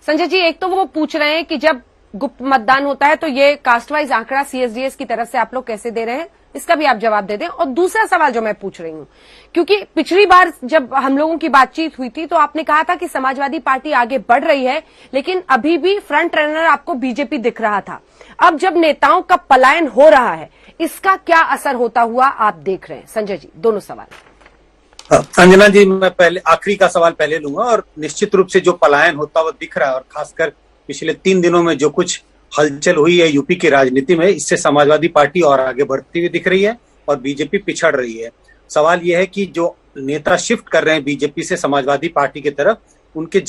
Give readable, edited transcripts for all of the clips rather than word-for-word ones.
संजय जी, एक तो वो पूछ रहे हैं कि जब गुप्त मतदान होता है तो ये कास्ट वाइज आंकड़ा सीएसडीएस की तरफ से आप लोग कैसे दे रहे हैं, इसका भी आप जवाब दे दें। और दूसरा सवाल जो मैं पूछ रही हूं, क्योंकि पिछली बार जब हम लोगों की बातचीत हुई थी तो आपने कहा था कि समाजवादी पार्टी आगे बढ़ रही है, लेकिन अभी भी फ्रंट रनर आपको बीजेपी दिख रहा था। अब जब नेताओं का पलायन हो रहा है, इसका क्या असर होता हुआ आप देख रहे हैं? संजय जी, दोनों सवाल। अंजना जी, मैं पहले आखिरी का सवाल पहले लूंगा। और निश्चित रूप से जो पलायन होता हुआ दिख रहा है, और खासकर पिछले 3 दिनों में जो कुछ हलचल हुई है यूपी की राजनीति में, इससे समाजवादी पार्टी और आगे बढ़ती हुई दिख रही है और बीजेपी पिछड़ रही है। सवाल यह है कि जो नेता शिफ्ट कर रहे हैं बीजेपी से समाजवादी पार्टी की तरफ, उनके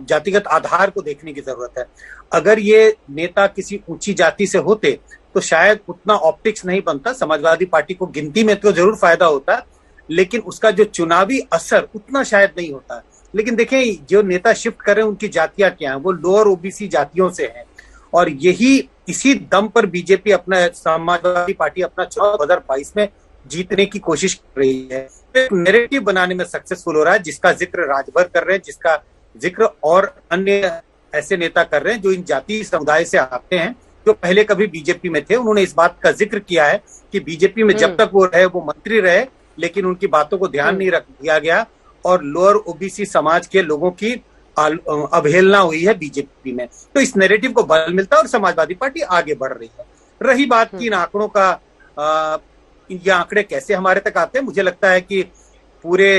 जातिगत आधार को देखने की जरूरत है। अगर ये नेता किसी ऊंची जाति से होते तो शायद उतना ऑप्टिक्स नहीं बनता। समाजवादी पार्टी को गिनती में तो जरूर फायदा होता, लेकिन उसका जो चुनावी असर उतना शायद नहीं होता। लेकिन देखें, जो नेता शिफ्ट कर रहे हैं उनकी जातियां क्या हैं, वो लोअर ओबीसी जातियों से हैं। और इसी दम पर बीजेपी समाजवादी पार्टी अपना चुनाव 2022 में जीतने की कोशिश कर रही है। एक नैरेटिव बनाने में सक्सेसफुल हो रहा है, जिसका जिक्र राजभर कर रहे हैं, जिसका जिक्र और अन्य ऐसे नेता कर रहे हैं जो इन जाति समुदाय से आते हैं, जो पहले कभी बीजेपी में थे। उन्होंने इस बात का जिक्र किया है कि बीजेपी में जब तक वो रहे, वो मंत्री रहे, लेकिन उनकी बातों को ध्यान नहीं रख दिया गया और लोअर ओबीसी समाज के लोगों की अवहेलना हुई है बीजेपी में। तो इस नैरेटिव को बल मिलता है और समाजवादी पार्टी आगे बढ़ रही है। रही बात की इन आंकड़ों का, ये आंकड़े कैसे हमारे तक आते हैं, मुझे लगता है कि पूरे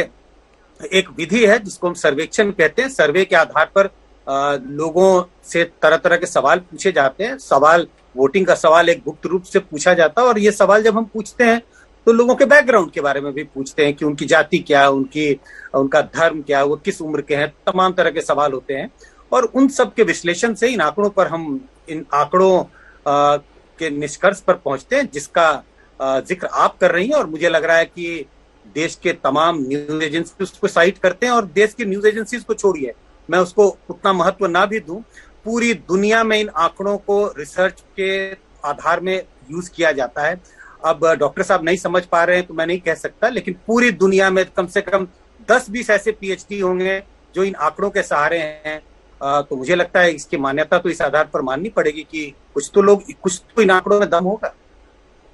एक विधि है जिसको हम सर्वेक्षण कहते हैं। सर्वे के आधार पर लोगों से तरह तरह के सवाल पूछे जाते हैं। वोटिंग का सवाल एक गुप्त रूप से पूछा जाता है, और ये सवाल जब हम पूछते हैं तो लोगों के बैकग्राउंड के बारे में भी पूछते हैं कि उनकी जाति क्या है, उनका धर्म क्या है, वो किस उम्र के हैं, तमाम तरह के सवाल होते हैं। और उन सब के विश्लेषण से इन आंकड़ों के निष्कर्ष पर पहुंचते हैं, जिसका जिक्र आप कर रही हैं। और मुझे लग रहा है कि देश के तमाम न्यूज एजेंसी उसको साइट करते हैं, और देश की न्यूज एजेंसीज को छोड़िए, मैं उसको उतना महत्व ना भी दूं, पूरी दुनिया में इन आंकड़ों को रिसर्च के आधार में यूज किया जाता है। अब डॉक्टर साहब नहीं समझ पा रहे हैं तो मैं नहीं कह सकता, लेकिन पूरी दुनिया में कम से कम 10-20 ऐसे पीएचडी होंगे जो इन आंकड़ों के सहारे हैं। तो मुझे लगता है इसकी मान्यता तो इस आधार पर माननी पड़ेगी कि कुछ तो इन आंकड़ों में दम होगा।